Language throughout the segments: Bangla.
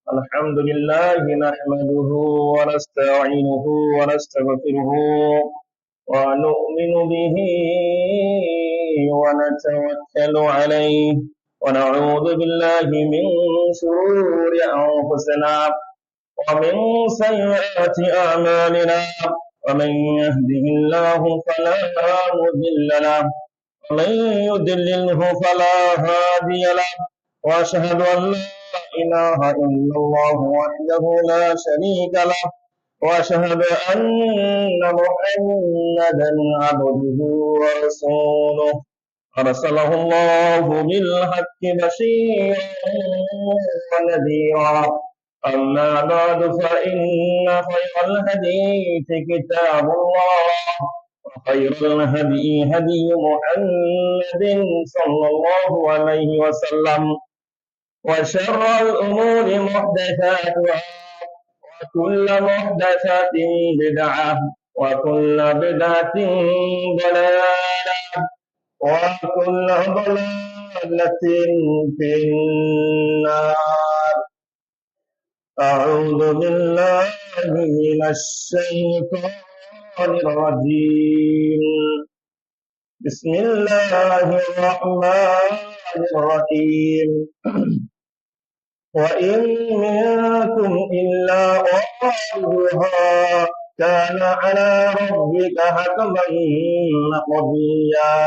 الحمد لله نحمده ونستعينه ونستغفره ونؤمن به ونتوكل عليه ونعوذ بالله من شرور أنفسنا ومن سيئات أعمالنا ومن يهده الله فلا مضل له ومن يضلله فلا هادي له وأشهد أن لا إله إلا الله وحده لا شريك له وأشهد أن محمدا عبده ورسوله أرسله الله بالحق بشيرا ونذيرا أما بعد فإن خير الحديث كتاب الله وخير الهدي هدي محمد صلى الله عليه وسلم وشر الأمور محدثاتها وكل محدثة بدعة وكل بدعة ضلالة وكل ضلالة في النار. أعوذ بالله من الشيطان الرجيم. بسم الله الرحمن الرحيم. وإن منكم إلا واردها كان على ربك حتما مقضيا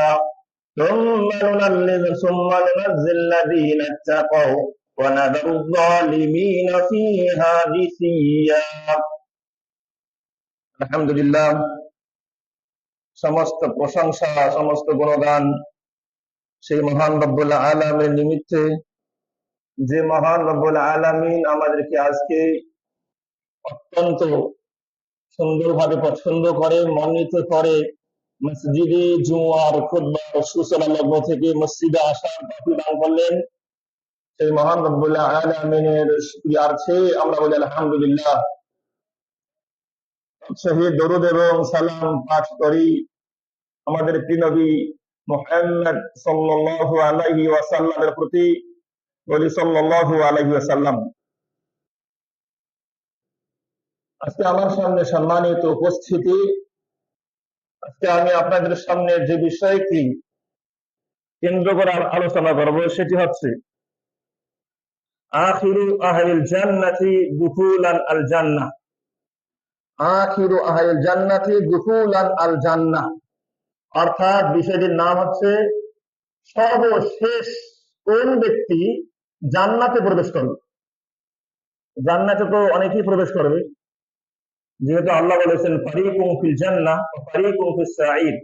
ثم ننزل الذين اتقوا ونذر الظالمين فيها جثيا. আলহামদুলিল্লাহ, সমস্ত প্রশংসা সমস্ত গুণগান সেই মহান রব্বুল আলামিনের নিমিত্তে, যে মহান রব্বুল আলামিন আমাদেরকে আজকে অত্যন্ত সুন্দরভাবে পছন্দ করে, মনোনীত করে মসজিদে জুমার খুতবার সূচনা লগ্ন থেকে মসজিদে আসার তৌফিক দান করলেন। সেই মহান রব্বুল আলামিনের শুকরিয়ার্থে আমরা বলি আলহামদুলিল্লাহ। শহীদ দরুদ এবং সালাম পাঠ করি আমাদের প্রিয় নবী মুহাম্মদ সাল্লাল্লাহু আলাইহি ওয়াসাল্লামের প্রতি, বলি সাল্লাল্লাহু আলাইহি ওয়াসাল্লাম। আজকে আমার সামনে সম্মানিত উপস্থিতি, আজকে আমি আপনাদের সামনে যে বিষয়টি কেন্দ্র করে আলোচনা করব সেটি হচ্ছে আখিরু আহলিল জান্নাতি দুখুলান আল জান্নাহ। আখিরু আহলিল জান্নাতি দুখুলান আল জান্নাহ, অর্থাৎ বিষয়টির নাম হচ্ছে সর্বশেষ কোন ব্যক্তি জান্নাতে প্রবেশ করবে। জান্নাতে তো অনেকেই প্রবেশ করবে, যেহেতু আল্লাহ বলেছেন ফারিকুম ফিল জান্নাহ ওয়া ফারিকুম ফিস সাঈর।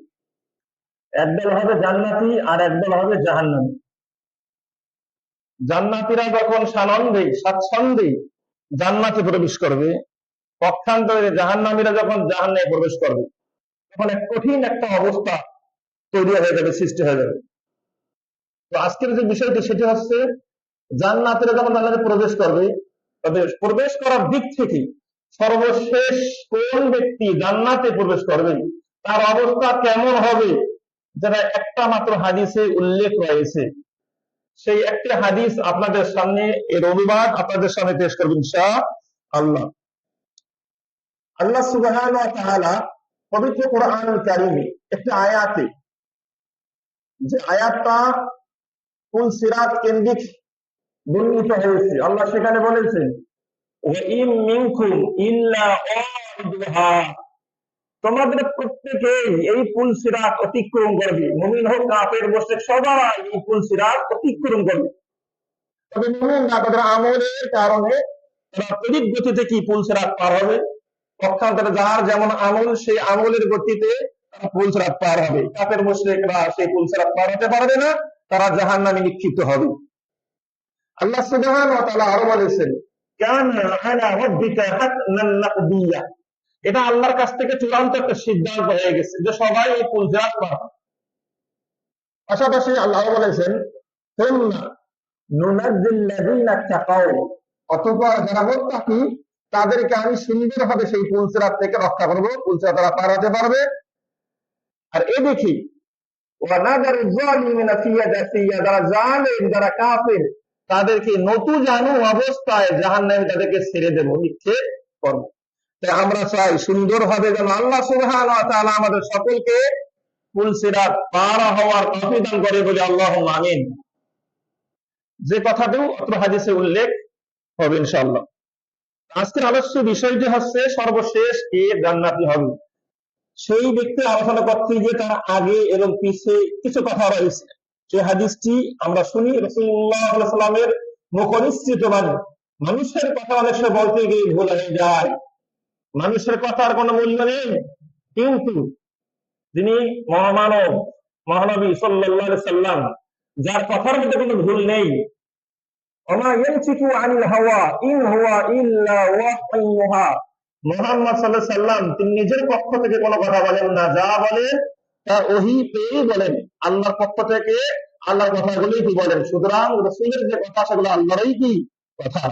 একদল হবে জান্নাতি আর একদল হবে জাহান্নামী। জান্নাতীরা যখন সানন্দে স্বাচ্ছন্দ্যে জান্নাতে প্রবেশ করবে, পক্ষান্তরে জাহান্নামীরা যখন জাহান্নামে প্রবেশ করবে, তখন এক কঠিন একটা অবস্থা তৈরি হয়ে যাবে, সৃষ্টি হয়ে যাবে। তো আজকের যে বিষয়টি সেটি হচ্ছে জান্নাতীরা যখন জান্নাতে প্রবেশ করবে, তবে প্রবেশ করার দিক থেকে সর্বশেষ কোন ব্যক্তি জান্নাতে প্রবেশ করবে তার অবস্থা কেমন হবে, যেটা একটা মাত্র হাদিসে উল্লেখ রয়েছে। সেই একটা হাদিস আপনাদের সামনে, এর অনুবাদ আপনাদের সামনে পেশ করবেন ইনশাআল্লাহ। আল্লাহ সুবহানাহু ওয়া তাআলা পবিত্র কোরআনুল কারীমে একটা আয়াতে, যে আয়াতটা কুল সিরাত কেন্দ্রিক বর্ণিত হয়েছে, আল্লাহ সেখানে বলেছেন ওয়া ইন মিনকুম ইল্লা ওয়ারিদুহা, তোমাদের প্রত্যেকেই এই পুল সিরাত অতিক্রম করবে। মুমিন হোক কাফের মুশরিক সবাই এই পুল সিরাত অতিক্রম করবে। তবে মুমিনরা তাদের আমলের কারণে তারা তড়িৎ গতিতে কি পুল সিরাত পার হবে, পক্ষান্তরে যার যেমন আমল সেই আমলের গতিতে তারা পুল সিরাত পার হবে। কাফের মুশরিকরা সেই পুল সিরাত পার হতে পারবে না, তারা জাহান্নামে নিক্ষিপ্ত হবে। আল্লাহ সুবহানাহু ওয়া তাআলা আরো বলেছেন কানা আলা রাব্বিকা হাতমান মাকদিয়া, এটা আল্লাহর কাছ থেকে চূড়ান্ত একটা সিদ্ধান্ত হয়ে গেছে যে সবাই এই পুল সিরাত পার হবে। পাশাপাশি আল্লাহ বলেছেন সুম্মা নুনাজ্জিল্লাযীনা তাকাউ, অতঃপর যারা মুত্তাকি তাদেরকে আমি সুন্দরভাবে সেই পুল সিরাত থেকে রক্ষা করব, পুল সিরাত তারা পার হতে পারবে। আর এই দেখি ওয়া নাদারু যালিমিনা ফিয়া জাসিয়া, যারা জালেম যারা কাফের তাদেরকে নতুজানু অবস্থায় জাহান্নামে তাদেরকে ছেড়ে দেবো, নিক্ষেপ করবো। তাই আমরা চাই সুন্দরভাবে যেন আল্লাহ সুবহানাহু ওয়া তাআলা আমাদের সকলকে পুলসিরাত পার হওয়ার তৌফিক দান করে বলে আল্লাহুম্মা আমিন। যে কথাটিও অত্র হাদিসে উল্লেখ হবে ইনশাআল্লাহ। আজকের আলোচ্য বিষয়টি হচ্ছে সর্বশেষ কে জান্নাতি হবে। সেই ব্যক্তি আলোচনা করতে গিয়ে তার আগে এবং পিছে কিছু কথা রয়েছে। সেই হাদিসটি আমরা শুনি রাসূলুল্লাহ সাল্লাল্লাহু আলাইহি ওয়াসাল্লামের মুখনিসৃত বাণী। মানুষের কথা অনেক সময় বলতে গিয়ে ভুল হয়ে যায়, মানুষের কথার কোনো মূল্য নেই, কিন্তু যিনি মহামানব মহানবী সাল্লাল্লাহু আলাইহি সাল্লাম, যার কথার মধ্যে কোনো ভুল নেই, ওমা ইয়ানতিকু আনিল হাওয়া ইন হুয়া ইল্লা ওয়াহয়ুন ইউহা, মুহাম্মদ সাল্লাল্লাহু আলাইহি সাল্লাম তিনি নিজের পক্ষ থেকে কোনো কথা বলেন না, যা বলেন তা ওহী পেয়ে বলেন, আল্লাহর পক্ষ থেকে আল্লাহর কথাগুলোই কি বলেন। সুতরাং রাসূলের যে কথা সেগুলো আল্লাহরই কি কথা।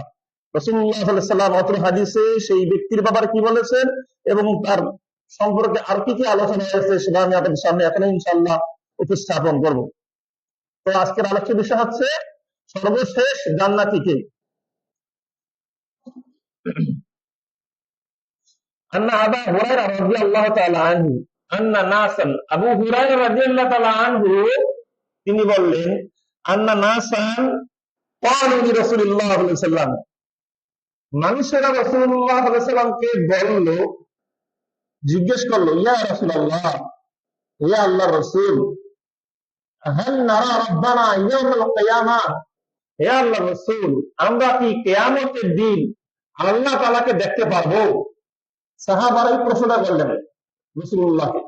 রাসূলুল্লাহ সাল্লাল্লাহু আলাইহি সাল্লাম অত্র হাদিসে সেই ব্যক্তির ব্যাপারে কি বলেছেন এবং তার সম্পর্কে আর কি কি আলোচনা হয়েছে সেটা আমি আপনাদের সামনে এখন ইনশাআল্লাহ উপস্থাপন করব। তো আজকের আলোচ্য বিষয় হচ্ছে সর্বশেষ জান্নাতি কে। আন্না আবু হুরায়রা রাদিয়াল্লাহু তাআলা আনহু আন্না নাসান, আবু হুরায়রা রাদিয়াল্লাহু তাআলা আনহু তিনি বললেন, আন্না নাসান ক্বালু লিরাসূলিল্লাহ সাল্লাল্লাহু আলাইহি ওয়াসাল্লাম, মানুষেরা রাসূলুল্লাহ সাল্লাল্লাহু আলাইহি ওয়াসাল্লামকে বলল, জিজ্ঞেস করলো, ইয়া রাসূলুল্লাহ, ইয়া আল্লাহর রাসূল, হাল নারা রাব্বানা ইয়াউমাল কিয়ামাহ, হে আল্লাহর রাসূল, আমরা কি কিয়ামতের দিন আল্লাহ তাআলাকে দেখতে পারবো? সাহাবারা এই প্রশ্নটা করলেন রাসূলুল্লাহকে,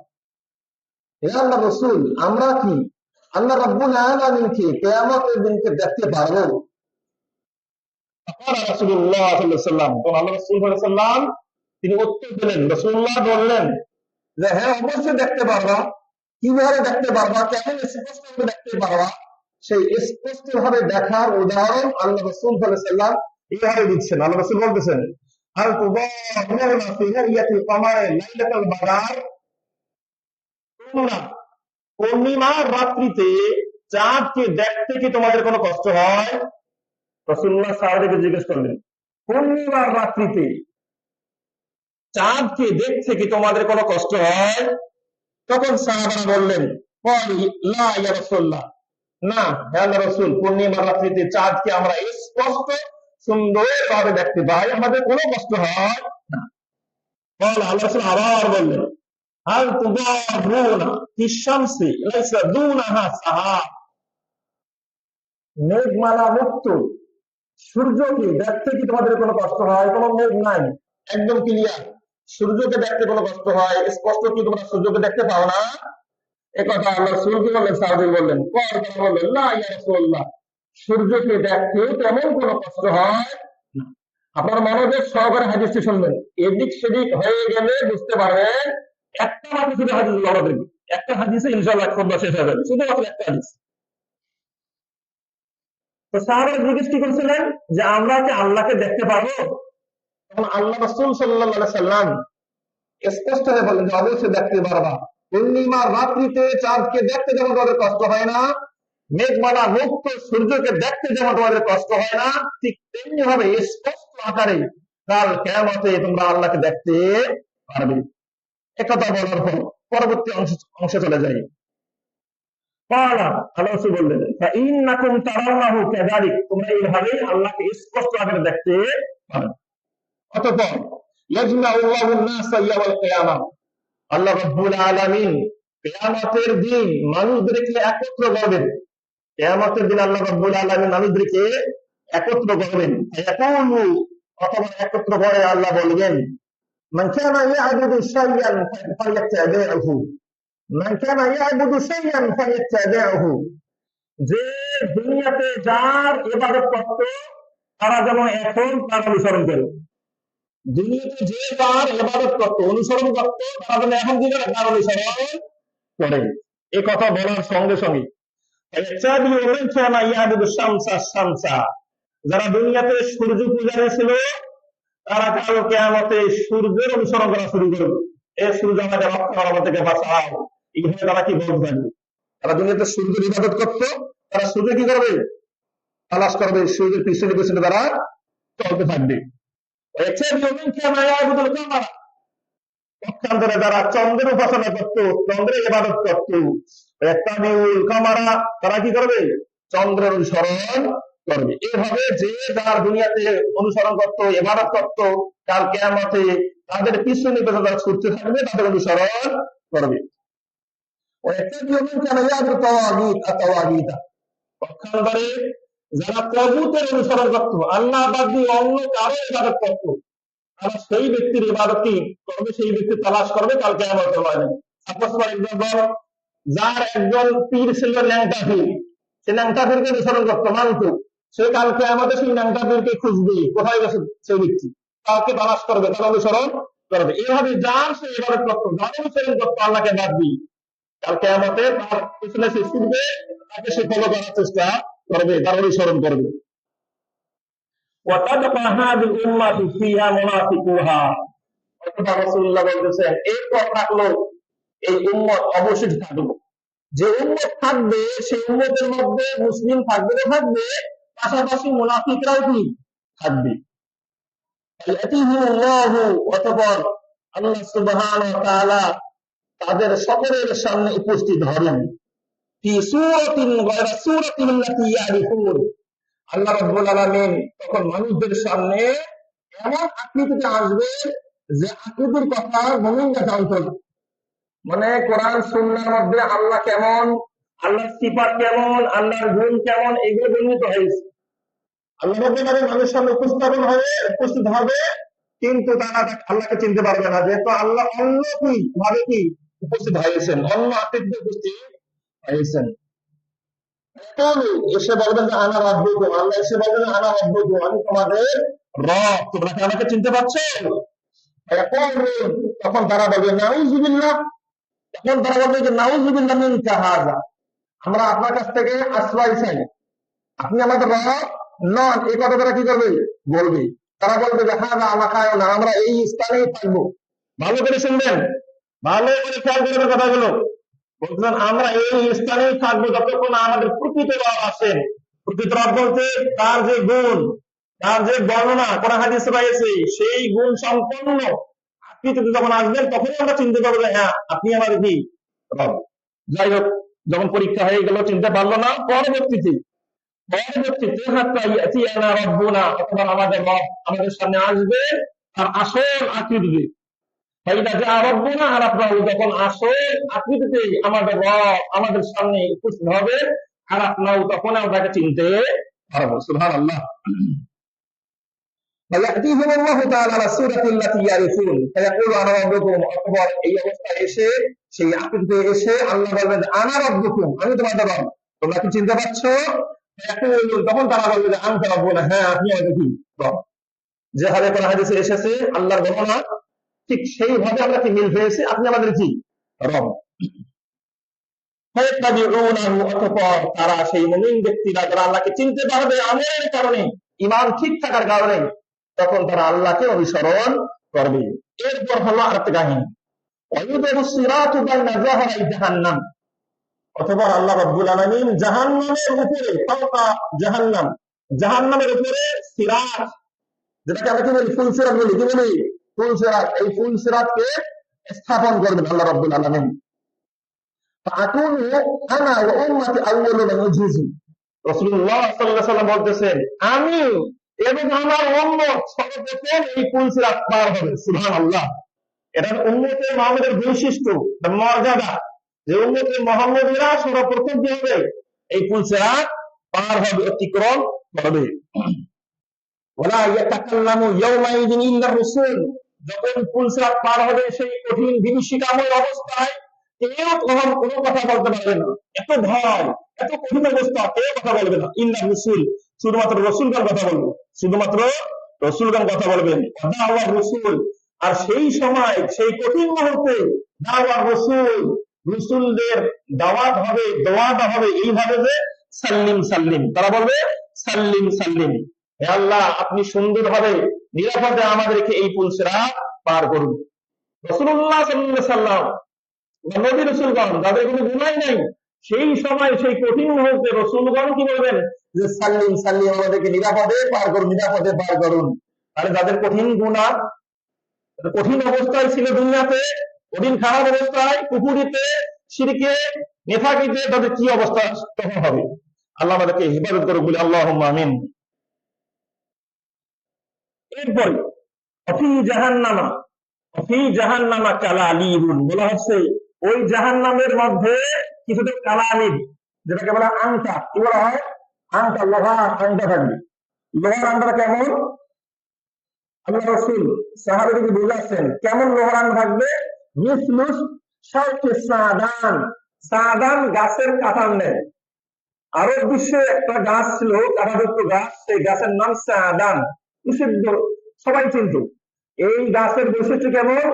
হে আল্লাহর রাসূল, আমরা কি আল্লাহ রাব্বুল আলামিনকে কিয়ামতের দিনকে দেখতে পারবো? ফাকালা রাসূলুল্লাহ সাল্লাল্লাহু আলাইহি ওয়াসাল্লাম, তো আল্লাহ রাসূল সাল্লাল্লাহু আলাইহি ওয়াসাল্লাম তিনি উত্তর দিলেন, রাসূলুল্লাহ বললেন যে হ্যাঁ অবশ্যই দেখতে পারবা। কিভাবে দেখতে পারবা, কেমন স্পষ্ট ভাবে দেখতে পারবা? সেই স্পষ্ট ভাবে দেখার উদাহরণ আল্লাহ রাসূল সাল্লাল্লাহু আলাইহি ওয়াসাল্লাম এইভাবে দিচ্ছেন। আল্লাহ রাসূল বলতেছেন, আল তুবাহুনা ফি রাইয়াতিল কমার লাইলাতাল বাদার, তোমরা পূর্ণিমার রাত্রিতে চাঁদকে দেখতে কি তোমাদের কোনো কষ্ট হয়? রাসূলুল্লাহ সাহাবাদেরকে জিজ্ঞেস করলেন, পূর্ণিমার রাত্রিতে চাঁদকে দেখতে কি তোমাদের কোনো কষ্ট হয়? তখন সাহাবারা বললেন, লা ইয়া রাসূলুল্লাহ, না হে আল্লাহর রাসূল, পূর্ণিমার রাত্রিতে চাঁদকে আমরা স্পষ্ট সুন্দরভাবে দেখতে পাই, আমাদের কোনো কষ্ট হয় না। আল্লাহ রাসূল আবার বললেন, হাল তুবাহুনা ফিশ-শামসি লাইসা দুনাহা সাহাব, মেঘমালা মুক্ত সূর্যকে দেখতে কি তোমাদের কোনো কষ্ট হয়? কোনো মেঘ নাই, একদম ক্লিয়ার, সূর্যকে দেখতে কোনো কষ্ট হয়? স্পষ্ট কি তোমরা সূর্যকে দেখতে পাও না? একথা আল্লাহ রাসূল কি বললেন? সাহাবী বললেন, বললেন, লা ইয়া রাসূলুল্লাহ, সূর্যকে দেখতে তেমন কোনো কষ্ট হয় না। আপনার মনোযোগ সহকারে হাদিসটি শুনবেন, এদিক সেদিক হয়ে গেলে বুঝতে পারবেন একটা মাত্র শুধু হাদিস আমাদের, একটা হাদিসে ইনশাআল্লাহ খুতবা শেষ হবে, শুধুমাত্র একটা হাদিস। তো সাহাবারা জিজ্ঞেস কি করছিলেন যে আমরা কি আল্লাহকে দেখতে পাবো? তখন আল্লাহ রাসূল সাল্লাল্লাহু আলাইহি সাল্লাম স্পষ্ট হয়ে বললেন যে অবশ্যই দেখতে পারবা। পূর্ণিমার রাত্রিতে চাঁদকে দেখতে যেমন তোমাদের কষ্ট হয় না, মেঘমালা মুক্ত সূর্যকে দেখতে যেমন তোমাদের কষ্ট হয় না, ঠিক তেমনি ভাবে স্পষ্ট আকারে কাল কিয়ামতে তোমরা আল্লাহকে দেখতে পারবে। একথা বলার পর পরবর্তী অংশে চলে যাই। আল্লাহ রাসূল বললেন, ফাইন্নাকুম তারাউনাহু কাযালিক, তোমরা এইভাবে আল্লাহকে স্পষ্ট আকারে দেখতে পারবে। অতঃপর ইয়াজমাউল্লাহু আন-নাসা ইয়াওমাল কিয়ামাহ, আল্লাহ রাব্বুল আলামিন কিয়ামতের দিন মানুষদেরকে একত্র করবেন। কিয়ামতের দিন আল্লাহ রাব্বুল আলামিন মানুষদেরকে একত্র করবেন। ইয়াকুলু, অথবা একত্র করে আল্লাহ বলবেন, মান কানা ইয়াবুদু শাইয়ান ফালিয়াত্তাবি'হু, মান কানা ইয়াবুদু শাইয়ান ফালিয়াত্তাবি'হু, যে দুনিয়াতে যার ইবাদত করত তারা যেন এখন তার অনুসরণ করে। দুনিয়াতে যে তার ইবাদত করত, অনুসরণ করত, তারা যেন এখন দিকে তার অনুসরণ করে। এই কথা বলার সঙ্গে সঙ্গে যারা দুনিয়াতে সূর্য পূজারী ছিল তারা কাল কিয়ামতে সূর্যের অনুসরণ করা শুরু করবে। এ সূর্য আমাদের রক্ষা থেকে বাঁচাও, এইভাবে তারা কি বলতে পারবে? তারা দুনিয়াতে সূর্যের ইবাদত করত, তারা সূর্য কি করবে? তালাশ করবে, সূর্যের পিছনে পিছনে তারা চলতে থাকবে। পক্ষান্তরে যারা চন্দ্রের উপাসনা করত, চন্দ্রের ইবাদত করত, তারা কি করবে? চন্দ্রের অনুসরণ করবে। এভাবে যে যার দুনিয়াতে অনুসরণ করত, ইবাদত করত, কাল কিয়ামতে তাদের পিছনে পিছনে তারা ছুটতে থাকবে, তাদের অনুসরণ করবে। পক্ষান্তরে যারা তাগুতের অনুসরণ করত, আল্লাহ বাদ দিয়ে অন্য কারো ইবাদত করত, তারা সেই ব্যক্তির ইবাদত কি করবে? সেই ব্যক্তি তালাশ করবে কাল কিয়ামতের ময়দানে। সাপোজ ফর এক্সাম্পল, যার একজন পীর ছিল ল্যাংটা পীর, সে ল্যাংটা পীরকে অনুসরণ করতো, মানত, সে কাল কিয়ামতে সেই ল্যাংটা পীরকে খুঁজবে, কোথায় গেছে সেই ব্যক্তি, তাকে তালাশ করবে, তাকে অনুসরণ করবে। এইভাবে যার সে ইবাদত করতো, যার অনুসরণ করতো আল্লাহকে বাদ দিয়ে, কাল কিয়ামতে তার পিছনে সে ছুটবে, তাকে সে ফলো করার চেষ্টা করবে, তার অনুসরণ করবে। এরপর থাকলো এই উম্মত অবশিষ্ট থাকলো, যে উম্মত থাকবে সেই উম্মতের মধ্যে মুসলিম থাকবে না থাকবে, পাশাপাশি মুনাফিকরাও কি থাকবে। অতঃপর আল্লাহ সুবহানাহু ওয়া তাআলা তাদের সকলের সামনে উপস্থিত হবেন, ফি সূরাতিন গায়রা সূরাতিন আল্লাতী ইয়ারিফুন। আল্লাহ রাব্বুল আলামিন তখন মানুষদের সামনে এমন আকৃতিতে আসবে যে আকৃতির কথা মুমিনরা জানতো না। মানে কোরআন সুন্নাহর মধ্যে আল্লাহ কেমন, আল্লাহর সিফাত কেমন, আল্লাহর গুণ কেমন, এগুলো বর্ণিত হয়েছে। আল্লাহ রাব্বুল আলামিন মানুষের সামনে উপস্থিত হবে, কিন্তু তারা আল্লাহকে চিনতে পারবে না, যেহেতু আল্লাহ অন্য কি ভাবে কি উপস্থিত হয়েছেন, অন্য আকৃতিতে উপস্থিত হয়েছেন। এসে বলবেন যে আনা রাব্বুকুম, আল্লাহ এসে বলবেন আনা রাব্বুকুম, আমি তোমাদের রব, তোমরা কি আমাকে চিনতে পারছো? তখন তারা বলবে নাউযুবিল্লাহ, তখন তারা বলবে যে নাউযুবিল্লাহ মিনকা হাযা, আমরা আপনার কাছ থেকে আশ্রয় চাই, আপনি আমাদের রব নন। এই কথা তারা কি করবে? বলবে। তারা বলবে যে হাযা মাকানা, আমরা এই স্থানেই থাকবো। ভালো করে শুনবেন, ভালো করে খেয়াল করবেন কথাগুলো। বলছেন আমরা এই স্থানেই থাকবো যতক্ষণ আমাদের প্রকৃত রব আসেন। প্রকৃত রব বলতে তার যে গুণ, তার যে বর্ণনা কোরআন হাদিসে রয়েছে, সেই গুণ সম্পন্ন আকৃতিতে যখন আসবেন, তখনই আমরা চিনতে পারবো যে হ্যাঁ আপনি আমাদের কি রব। যাই হোক, যখন পরীক্ষা হয়ে গেল, চিনতে পারলো না, পরবর্তীতে রব্বুনা, অথবা আমাদের রব আমাদের সামনে আসবে তার আসল আকৃতিতে। যখন আসল আকৃতিতে আমাদের রব আমাদের সামনে উপস্থিত হবে, আর আপনাও তখন আমরা চিনতে পারবো। সুবহানাল্লাহ। এই অবস্থায় এসে, সেই আকৃতিতে এসে আল্লাহ বলবেন আনা রাব্বুকুম, আমি তোমাদের রব, তোমরা কি চিনতে পারছো? তখন তারা বলবে যে আনতা রাব্বুনা, হ্যাঁ আপনি আমাদের কি রব। যেভাবে কোরআন হাদিসে এসেছে আল্লাহর বর্ণনা, ঠিক সেইভাবে আমরা কি মিল হয়েছে, আপনি আমাদের কি রব। অতঃপর তারা সেই মুমিন ব্যক্তিরা যারা আল্লাহকে চিনতে পারবে আমলের কারণে, ঈমান ঠিক থাকার কারণে, তখন তারা আল্লাহকে অনুসরণ করবে। এরপর হলো আরেকটা কাহিনী, জাহান্নাম। অথবা আল্লাহ রাব্বুল আলামিন জাহান্নামের উপরে, জাহান্নামের উপরে সিরাত, যেটাকে আমরা কি বলি ফুলসিরাত বলি, কি বলি ফুলসিরাত, এই ফুলসিরাতকে স্থাপন করবেন আল্লাহ রাব্বুল আলামিন। আনা ওয়া উম্মতি আউয়ালু মান উজহিজু, রাসূলুল্লাহ সাল্লাল্লাহু আলাইহি ওয়াসাল্লাম বলতেছেন আমি এবং আমার উম্মত সর্বপ্রথম এই ফুলসিরাত পার হবে। সুবহানাল্লাহ। এটা উম্মতে মুহাম্মাদের বৈশিষ্ট্য, মর্যাদা, যে উম্মতে মুহাম্মাদীরা সর্বপ্রথম কি হবে? এই ফুলসিরাত পার হবে, অতিক্রম করবে। ওয়ালা ইয়াতাকাল্লামু ইয়াওমাইযিন ইল্লা রাসূল, যখন ফুলসিরাত পার হবে সেই কঠিন বিভীষিকাময় অবস্থায় কেউ তখন কোনো কথা বলতে পারবে না। এত ভয়, এত কঠিন অবস্থা, কেউ কথা বলবে না। ইল্লা রাসূল, শুধুমাত্র রাসূলগণ কথা বলবে, শুধুমাত্র রাসূলগণ কথা বলবেন। দাওয়ার রাসূল, আর সেই সময় সেই কঠিন মুহূর্তে দাওয়ার রাসূল, রাসূলদের দাওয়াত হবে, দোয়াটা হবে এইভাবে যে সাল্লিম সাল্লিম, তারা বলবে সাল্লিম সাল্লিম, হে আল্লাহ আপনি সুন্দরভাবে নিরাপদে আমাদেরকে এই ফুলসিরাত পার করুন। রাসূলুল্লাহ সাল্লাল্লাহু আলাইহি ওয়াসাল্লাম নবী রাসূলগণ, যাদের কোনো গুনাহ নাই, সেই সময় সেই কঠিন মুহূর্তে রাসূলগণ কি বলবেন যে সাল্লিম সাল্লিম, আমাদেরকে নিরাপদে পার করুন, নিরাপদে পার করুন। তাহলে যাদের কঠিন গুনাহ, কঠিন অবস্থায় ছিল দুনিয়াতে, কঠিন খারাপ অবস্থায়, কুফরিতে, শিরকে, নেফাকিতে, তাদের কি অবস্থা তখন হবে? আল্লাহ আমাদেরকে হেফাজত করুক বলে আল্লাহুম্মা আমিন। এরপরে অফি জাহান্নামা, অফি জাহান্নামা কালালিবুন বলা হচ্ছে, ওই জাহান্নামের মধ্যে কিছুটা কালালিব, যেটাকে বলা আংটা, কি বলা হয়? আংটা, লোহার আংটা থাকবে। লোহার আংটা কেমন? আল্লাহ রাসূল সাহাবাদেরকে বুঝাচ্ছেন কেমন লোহার আংটা থাকবে। মিসলুস শাউকে সাদান, সাদান গাছের কাঁঠাল নেয়। আরব বিশ্বে একটা গাছ ছিল, কাঁটাযুক্ত গাছ, সেই গাছের নাম সাদান, নিষিদ্ধ, সবাই চিনত। এই গাছের বৈশিষ্ট্য কেমন?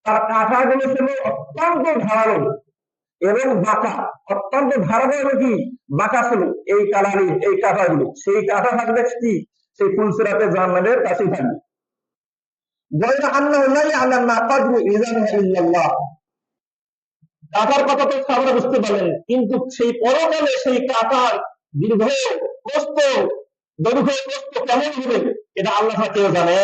তার কাঁটাগুলো ছিল অত্যন্ত ধারালো এবং বাঁকা, অত্যন্ত ধারালো এবং কি বাঁকা ছিল এই কালারি, এই কাঁটাগুলো। সেই কাঁটা থাকবে কি সেই ফুলসিরাতে জান্নাতের কাছেই থাকবে। কাঁটার কথা তো আমরা বুঝতে পারলেন, কিন্তু সেই পরকালে সেই কাঁটার দীর্ঘ প্রস্থ, দৈর্ঘ্য প্রস্থ কেমন হবে এটা আল্লাহ কেউ জানে।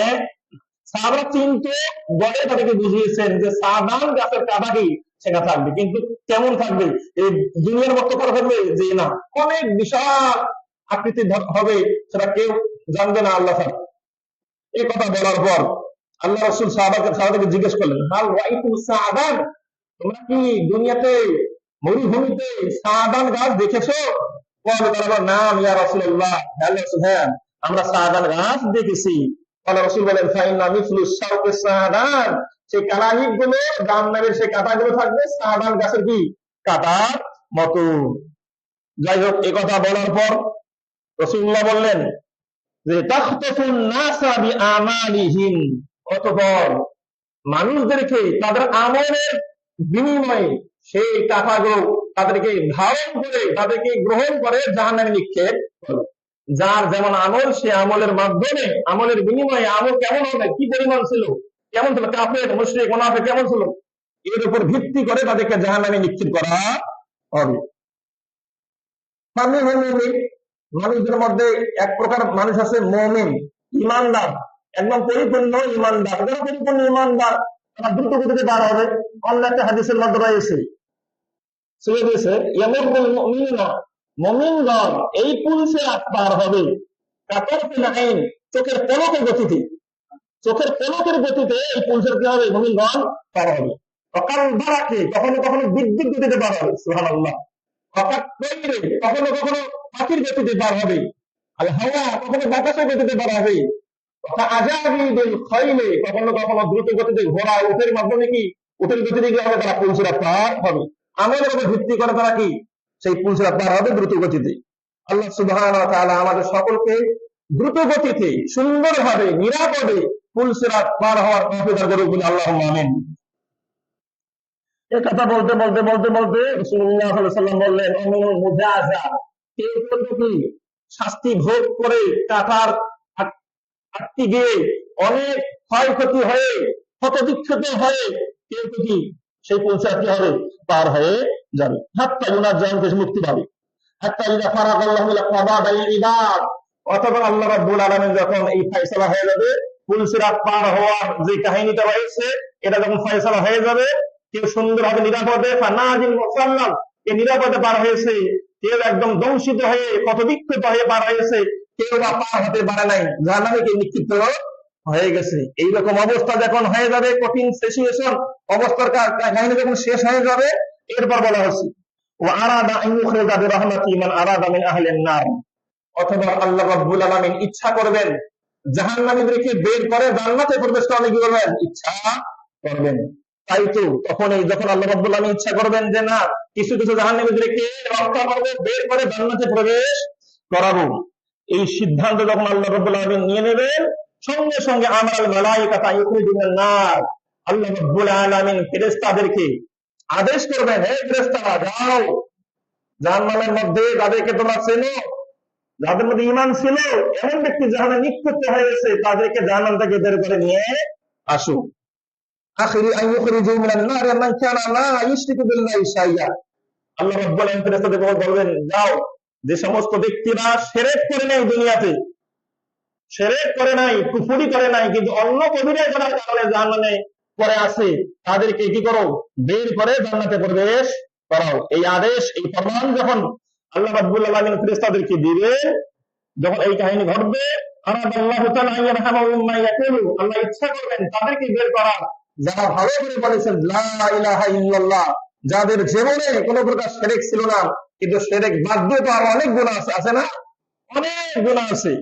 সাহাবারা চিনতে বলে তাদেরকে বুঝিয়েছেন যে সাধারণ গাছের কাঁটাকি সেটা থাকবে, কিন্তু কেমন থাকবে? এই দুনিয়ার মতো করা থাকবে যে না, অনেক বিশাল আকৃতির হবে, সেটা কেউ জানবে না, আল্লাহ ছাড়া। এই কথা বলার পর আল্লাহ রাসূল সাহাবাদেরকে জিজ্ঞেস করলেন, হাল রাআইতুম সাদান, তোমরা কি দুনিয়াতে মরুভূমিতে সাদান গাছ দেখেছো? তারা নাম ইয়া রাসূলুল্লাহ, হ্যাঁ আমরা সাদান গাছ দেখেছি। আল্লাহ রাসূল বলেন, ফাইন্না মিসলুস শাউকে সাদান, সেই কালালিব গুলো, জাহান্নামের সেই কাঁটাগুলো থাকবে সাদান গাছের কি কাঁটার মতো। যাই হোক, এই কথা বলার পর রাসূলুল্লাহ বললেন যে তাখতাফুন নাসা বিআমালিহিম, অতঃপর মানুষদেরকে তাদের আমলের বিনিময়ে সেই কাঁটাগুলো তাদেরকে ধারণ করে, তাদেরকে গ্রহণ করে জাহান্নামে নিক্ষেপ করে। যার যেমন আমল, সে আমলের মাধ্যমে, আমলের বিনিময়ে আমল কেমন হবে, কি পরিমাণ ছিল, কেমন ছিল, কাফের মুশরিক মুনাফিক কেমন ছিল, এর উপর ভিত্তি করে তাদেরকে জাহান্নামে নিক্ষেপ করা হবে। মানুষদের মধ্যে এক প্রকার মানুষ আছে মুমিন, ইমানদার, একদম পরিপূর্ণ ইমানদার। যারা পরিপূর্ণ ইমানদার তারা দ্রুত গতিতে পার হবে। অন্য একটা হাদিসের মধ্যে রয়েছে, ছেড়ে দিয়েছে, ইয়ামুরুল মুমিনুনা, মুমিনগণ এই পুলিশে পার হবে কাতারফিল আইন, চোখের পলকের গতিতে, চোখের পলকের গতিতে এই পুলিশের কি হবে, মুমিনগণ পার হবে। অকাল বারাকে, কখনো কখনো বিদ্যুৎ গতিতে পার হবে, সুবহানাল্লাহ। অকাল তৈরে, কখনো কখনো পাখির গতিতে পার হবে। আল হাওয়া, কখনো বাতাসের গতিতে পার হবে। আজাবিদুল খাইলে, কখনো কখনো দ্রুত গতিতে ঘোড়া, উটের মাধ্যমে কি উটের গতিতে কি হবে, তারা পুলিশেরা পার হবে। আমলের উপর ভিত্তি করে তারা কি সেই পুলিশেরা পার হবে দ্রুত গতিতে। আল্লাহ সুবহানাহু ওয়া তাআলা আমাদের সকলকে দ্রুত গতিতে, সুন্দরভাবে, নিরাপদে পুলিশেরা পার হওয়ার তৌফিক দান করুন বলে আল্লাহুম্মা আমিন। এই কথা বলতে বলতে বলতে বলতে রাসূলুল্লাহ সাল্লাল্লাহু আলাইহি ওয়াসাল্লাম বললেন, অমুল মুজাজা, কেউ কি শাস্তি ভোগ করে কাঁটার আটকে গিয়ে অনেক ক্ষয়ক্ষতি হয়ে, ক্ষতবিক্ষত হয়ে কেউ কি সেই পুলিশের কি হবে, পার হয়ে যাবে। হাত্তা গুনার জাহান থেকে মুক্তি পাবে। হাত্তা ইযা ফারাগাল্লাহু মিনাল কাদা বাইল ইবাদ, অথবা আল্লাহ রাব্বুল আলামিন যখন এই ফয়সালা হয়ে যাবে, পুলিশেরা পার হওয়ার যে কাহিনীটা রয়েছে, এটা যখন ফয়সালা হয়ে যাবে, কেউ সুন্দরভাবে নিরাপদে ফানাজিল মুসাল্লাম, কে নিরাপদে পার হয়েছে, কেউ একদম দংশিত হয়ে ক্ষতবিক্ষত হয়ে পার হয়েছে, কেউ বা পার হতে পারে নাই, জাহান্নামে কে নিক্ষিপ্ত হয়ে গেছে। এইরকম অবস্থা যখন হয়ে যাবে, কঠিন সিচুয়েশন অবস্থার কাহিনী যখন শেষ হয়ে যাবে, এরপর বলা হচ্ছে ওয়া আরাদা আন ইউখরিজা বিরহমাতি মান আরাদা মিন আহলিন নার, অথবা আল্লাহ রাব্বুল আলামিন ইচ্ছা করবেন জাহান্নামীদেরকে বের করে জান্নাতে প্রবেশ করার কি করবেন, ইচ্ছা করবেন। তাই তো তখন এই যখন আল্লাহ রাব্বুল আলামিন ইচ্ছা করবেন যে না, কিছু কিছু জাহান্নামীদেরকে রক্ষা করব, বের করে জান্নাতে প্রবেশ করাবো, এই সিদ্ধান্ত যখন আল্লাহ রাব্বুল আলামিন নিয়ে নেবেন, সঙ্গে সঙ্গে আমরাল মালায়েকাতা ইউখরিজুনান নার, আল্লাহ রাব্বুল আলামিন ফেরেশতাদেরকে আদেশ করবেন, হে ফেরেশতারা যাও, জাহান্নামের মধ্যে যাদেরকে তোমরা চেনো, যাদের মধ্যে ঈমান ছিল, এমন ব্যক্তি জাহান্নামে নিক্ষিপ্ত হয়ে গেছে, তাদেরকে জাহান্নাম থেকে বের করে নিয়ে আসো। আখিরি আন ইউখরিজু মিনান নার মান কানা লা ইউশরিকু বিল্লাহি শাইআ, আল্লাহ রাব্বুল আলামিন ফেরেশতাদের বলবেন, যাও, যে সমস্ত ব্যক্তিরা শিরক করে নাই দুনিয়াতে, শিরক করে নাই, কুফরি করে নাই, কিন্তু অন্য কবিরা করার কারণে জাহান্নামে পড়ে আছে, তাদেরকে কি করো, বের করে জান্নাতে প্রবেশ করাও। এই আদেশ, এই ফরমান যখন আল্লাহ রাব্বুল আলামিন ফেরেশতাদেরকে দিবেন, যখন এই কাহিনী ঘটবে, আরাদাল্লাহু তাআলা ইয়ারহামুহুম মা ইয়াকুলু, আল্লাহ ইচ্ছা করবেন তাদেরকে বের করার যারা ভালো করে বলেছেন লা ইলাহা ইল্লাল্লাহ, যাদের জীবনে কোনো প্রকার শিরক ছিল না, কিন্তু শিরক বাদ দিয়ে তো আরো অনেক গুনাহ আছে না? অনেক গুনাহ আছে।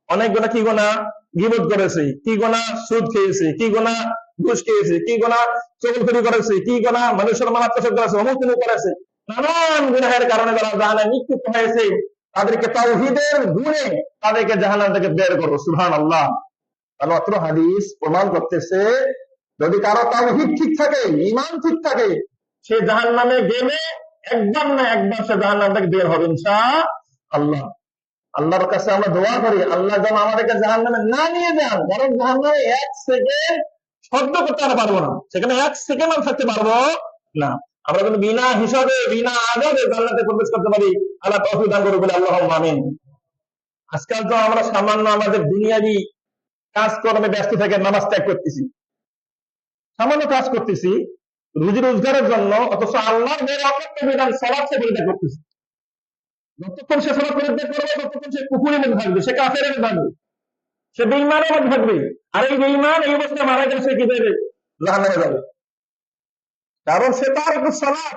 অনেক গুনাহ, কি গুনাহ? গীবত করেছে, কি গুনাহ? সুদ খেয়েছে, কি গুনাহ? ঘুষ খেয়েছে, কি গুনাহ? চগলখড়ি করেছে, কি গুনাহ? মানুষের মান অত্যাচার করেছে, অমুক তমুক করেছে। নানান গুনাহের কারণে যারা জাহান্নামে নিক্ষিপ্ত হয়েছে, তাদেরকে তাওহীদের গুণে তাদেরকে জাহান্নাম থেকে বের করো। সুবহানাল্লাহ। তাহলে অত্র হাদিস প্রমাণ করতেছে, যদি কারো তাওহীদ ঠিক থাকে, ঈমান ঠিক থাকে, সে জাহান্নামে গেলে একবার না একবার সে জাহান্নাম থেকে বের হবে ইনশাআল্লাহ। আল্লাহর কাছে আমরা দোয়া করি, আল্লাহ যেন আমাদেরকে জাহান্নামে না নিয়ে যান, বরং জাহান্নামে এক সেকেন্ড শব্দ করতে আর পারবো না, সেখানে এক সেকেন্ড আর থাকতে পারবো না। আমরা কিন্তু বিনা হিসাবে, বিনা আযাবে জান্নাতে প্রবেশ করতে পারি। আল্লাহ তৌফিক দান করুন বলে আল্লাহুম্মা আমিন। আজকাল তো আমরা সামান্য আমাদের দুনিয়াবি কাজকর্মে ব্যস্ত থেকে নামাজ ত্যাগ করতেছি, সামান্য কাজ করতেছি রুজি রোজগারের জন্য, অথচ আল্লাহর অকথ্য বিধান সালাত সে পরিত্যাগ করতেছি। যতক্ষণ সে সালাত পরিত্যাগ করবে, ততক্ষণ সে কুফুরির মধ্যে থাকবে, সে কাফেরের মধ্যে থাকবে, সে বেঈমানের মধ্যে থাকবে। আর এই বেঈমান এই অবস্থায় মারা গেলে সে কি দেবে? জাহান্নামে যাবে। কারণ সে তার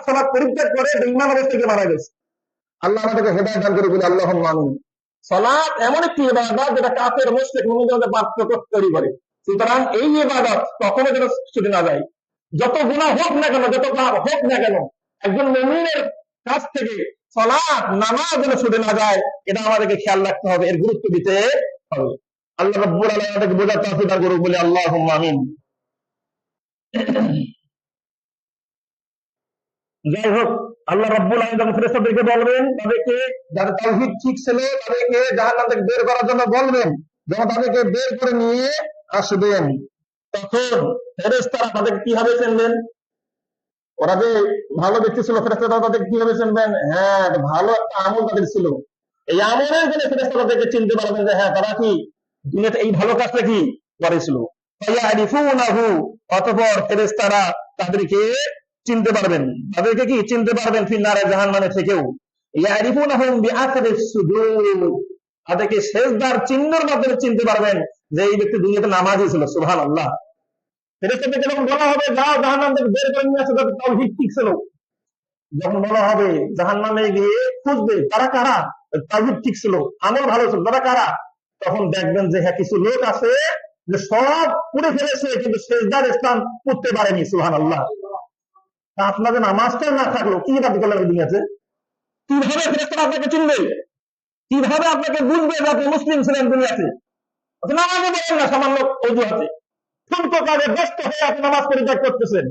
সালাত পরিত্যাগ করে বেঈমান অবস্থায় মারা গেছে। আল্লাহ আমাদেরকে হেদায়েত দান করে বলে আল্লাহুম্মা আমিন। সালাত এমন একটি ইবাদত যেটা কাফের মুশরিক মুমিনদের মধ্যে পার্থক্য তৈরি করে। সুতরাং এই ইবাদত কখনো যেন ছুটে না যায়। যত গুনাহ হোক না কেন, যত পাপ হোক না কেন, একজন মুমিনের কাছ থেকে সালাত, নামাজ যেন ছুটে না যায়, এটা আমাদেরকে খেয়াল রাখতে হবে, এর গুরুত্ব দিতে হবে। আল্লাহ রাব্বুল আলামিন আমাদেরকে বোঝার তৌফিক দান করুন বলে আল্লাহুম্মা আমিন। যাই হোক, আল্লাহ রাব্বুল আলামিন যখন ফেরেশতাদেরকে বলবেন, তাদেরকে যাদের তাওহীদ ঠিক ছিল তাদেরকে জাহান্নাম থেকে বের করার জন্য বলবেন, যখন তাদেরকে বের করে নিয়ে আসবেন, তখন ফেরেশতারা তাদেরকে কিভাবে চিনবেন? ওরা যে ভালো ব্যক্তি ছিল, ফেরেশতারা তাদেরকে কিভাবে চিনবেন? হ্যাঁ, ভালো একটা আমল তাদের ছিল, এই আমলের জন্য ফেরেশতারা তাদেরকে চিনতে পারবেন যে হ্যাঁ, তারা কি দুনিয়াতে এই ভালো কাজটা কি করেছিল। ফায়ারিফুনাহু, অতঃপর ফেরেশতারা তাদেরকে চিনতে পারবেন, তাদেরকে কি চিনতে পারবেন? ফিন নারে, জাহান্নামে থেকেও। ইয়ারিফুনাহুম বিআথরিস সুজুদ, তাদেরকে সিজদার চিহ্নের মাধ্যমে চিনতে পারবেন যে এই ব্যক্তি দুনিয়াতে নামাজি ছিল। সুবহানাল্লাহ। ফেরেশতাদেরকে যখন বলা হবে যাও জাহান্নাম থেকে বের করে নিয়ে আসো, তাদের তাওহীদ ঠিক ছিল, যখন বলা হবে জাহান্নামে গিয়ে খুঁজবে তারা কারা, তাওহীদ ঠিক ছিল, আমল ভালো ছিল, তারা কারা, তখন দেখবেন যে হ্যাঁ, কিছু লোক আছে যে সব পুড়ে ফেলেছে কিন্তু সিজদার স্থান করতে পারেনি। সুবহানাল্লাহ। আপনাদের নামাজটা না থাকলো কি বাদ করলেন দুনিয়াতে? কিভাবে ফেরেশতারা আপনাকে চিনবে? কিভাবে আপনাকে বুঝবে যে আপনি মুসলিম ছিলেন দুনিয়াতে? নামাজে বলেন না সামান্য অজুহাতে, ছোট কাজে ব্যস্ত হয়ে আপনি নামাজ পরিত্যাগ করতেছেন,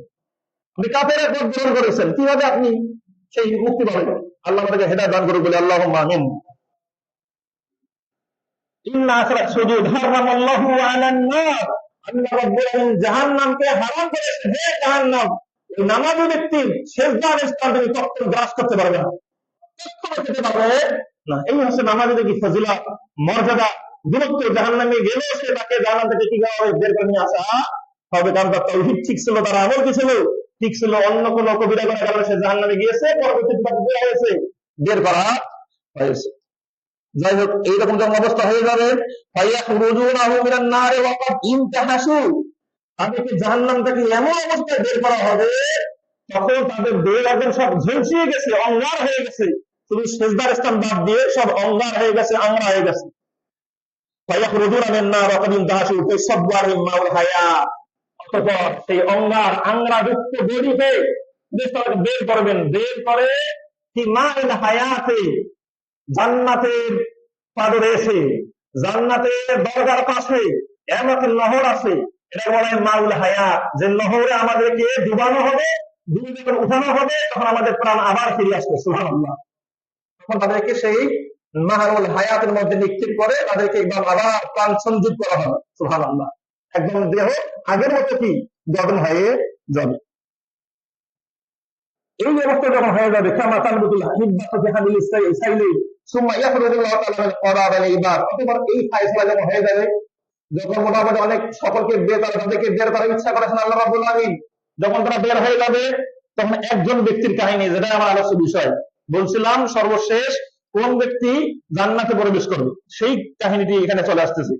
আপনি কাফেরের পথ গ্রহণ করেছেন, কিভাবে আপনি সেই মুক্তি পাবেন? আল্লাহ আমাদেরকে হেদায়েত দান করুন বলে আল্লাহুম্মা আমিন। ইন্না আখরাজ সুজুদ হারামাল্লাহু আলান নার, আল্লাহ রাব্বুল আলামিন জাহান্নামকে হারাম করেছেন। হে জাহান্নাম, ওই নামাজি ব্যক্তির সিজদার স্থান তুমি কখনো গ্রাস করতে পারবে না, কখনো খেতে পারবে না। এই হচ্ছে নামাজিদের কি ফজিলত, মর্যাদা, গুরুত্ব। জাহান্নামে গেলেও সে তাকে জাহান্নাম থেকে কি হবে? বের করে নিয়ে আসা হবে, কারণ তার তাওহীদ ঠিক ছিল, তার আমল কি ছিল? ঠিক ছিল। অন্য কোন কবিরা গুনাহের কারণে সে জাহান্নামে গিয়েছে, পরবর্তীতে তাকে বের হয়েছে, বের করা হয়েছে। যাই হোক, এইরকম যখন অবস্থা হয়ে যাবে, ফায়াখরুজুনাহু মিনান নারি ওয়া ক্বাদ ইমতাহাসু, তাদেরকে জাহান্নাম থেকে এমন অবস্থায় বের করা হবে, তখন তাদের দেহ একদম সব ঝলসিয়ে গেছে, অঙ্গার হয়ে গেছে, শুধু সিজদার স্থান বাদ দিয়ে সব অঙ্গার হয়ে গেছে, আংরা হয়ে গেছে। ফায়াখরুজুনা মিনান নারি ওয়া ক্বাদ ইমতাহাসু ফাসাব্বারুম মাউল হায়াত, অতঃপর সেই অঙ্গার আংরা যুক্ত বডিতে তাদেরকে বের করবেন, বের করে কি মাউল হায়াতে, জান্নাতের পাদরে এসে, জান্নাতের দরজার পাশে এমন একটা নহর আছে, এটা বলা হয় মাউল হায়াত, যে নহরে আমাদেরকে ডুবানো হবে, ডুবে যখন উঠানো হবে তখন আমাদের প্রাণ আবার ফিরে আসবে। সুবহানাল্লাহ। তখন তাদেরকে সেই মাহরুল হায়াতের মধ্যে নিক্ষেপ করে তাদেরকে একদম আবার প্রাণ সংযোগ করা হবে। সুবহানাল্লাহ। একদম দেহ আগের মতো কি গঠন হয়ে যাবে। এই অবস্থা যখন হয়ে যাবে কামা তানবুতুল হিব্বাতু ফি হামিল সাইলি সুম্মা ইয়াখরুজুল্লাহু তাআলা মিন করাবাল ইবাদ, অতঃপর এই ফায়সালা যখন হয়ে যাবে, যখন মোটামুটি অনেক সকলকে তাদেরকে বের করার ইচ্ছা করেছেন আল্লাহ রাব্বুল আলামিন, যখন তারা বের হয়ে যাবে তখন একজন ব্যক্তির কাহিনী, যেটা আমার আলোচ্য বিষয় বলছিলাম, সর্বশেষ কোন ব্যক্তি জান্নাতে প্রবেশ করবে সেই কাহিনীটি এখানে চলে আসতেছে।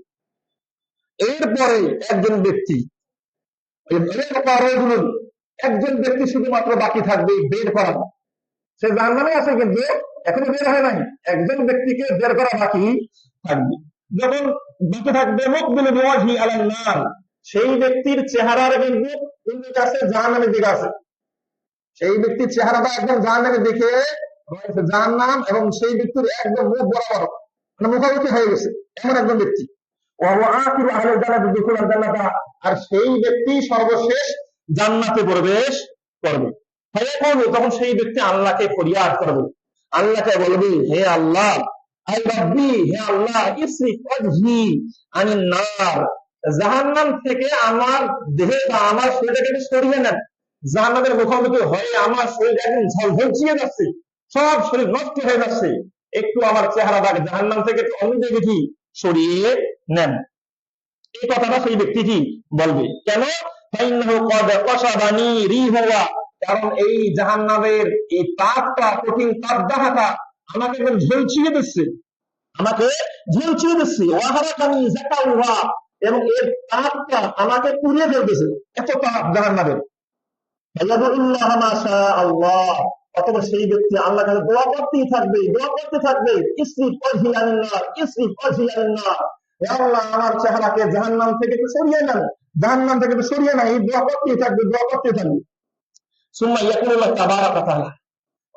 এরপরে একজন ব্যক্তি, একজন ব্যক্তি শুধুমাত্র বাকি থাকবে বের করা। সে জান্নাতে আছে কিন্তু এখনো বের হয় নাই, একজন ব্যক্তিকে বের করা বাকি থাকবে। যখন বাকি থাকবে মুকবিল বিওয়াজহি আলান নার, সেই ব্যক্তির চেহারার কিন্তু কাছে জাহান্নামের দিকে আছে, সেই ব্যক্তির চেহারাটা একদম জাহান্নামের দিকে রয়েছে, জাহান্নাম এবং সেই ব্যক্তির একদম মুখ বরাবর, মানে মুখোমুখি হয়ে গেছে এমন একজন ব্যক্তি। আর সেই ব্যক্তি সর্বশেষ জান্নাতে প্রবেশ করবে। তখন সেই ব্যক্তি আল্লাহকে ফরিয়াদ করবে, আল্লাহকে বলবে, হে আল্লাহ, আই রাব্বি, হে আল্লাহ, ইসরিফ ওয়াজহি আনিন নার, জাহান্নাম থেকে আমার দেহটা, আমার শরীরটাকে সরিয়ে নেন। জাহান্নামের মুখোমুখি হয়ে আমার শরীর একদম ঝলঝলচিয়ে যাচ্ছে, সব শরীর নষ্ট হয়ে যাচ্ছে, একটু আমার চেহারাটা জাহান্নাম থেকে অন্য দিকে কি সরিয়ে নেন। এই কথাটা সেই ব্যক্তি কি বলবে, কেন? কারণ এই জাহান্নামের এই তাপটা, কঠিন তাপদাহটা আমাকে একদম ঝলছিয়ে দিচ্ছে, আমাকে ঝলছিয়ে দিচ্ছে, এবং এর তাপটা আমাকে পুড়িয়ে ফেলতেছে, এত তাপ জাহান্নামের। অথবা সেই ব্যক্তি আল্লাহ কাছে দোয়া করতেই থাকবে, দোয়া করতে থাকবে, ইসরিফ ওয়াজহি আনিন নার, ইসরিফ ওয়াজহি আনিন নার, হে আল্লাহ, আমার চেহারাকে জাহান্নাম থেকে একটু সরিয়ে নেন, জাহান্নাম থেকে একটু সরিয়ে নেন, এই দোয়া করতেই থাকবে, দোয়া করতে থাকবে। সুম্মা ইয়াকুলুল্লাহ তাবারাকা তাআলা,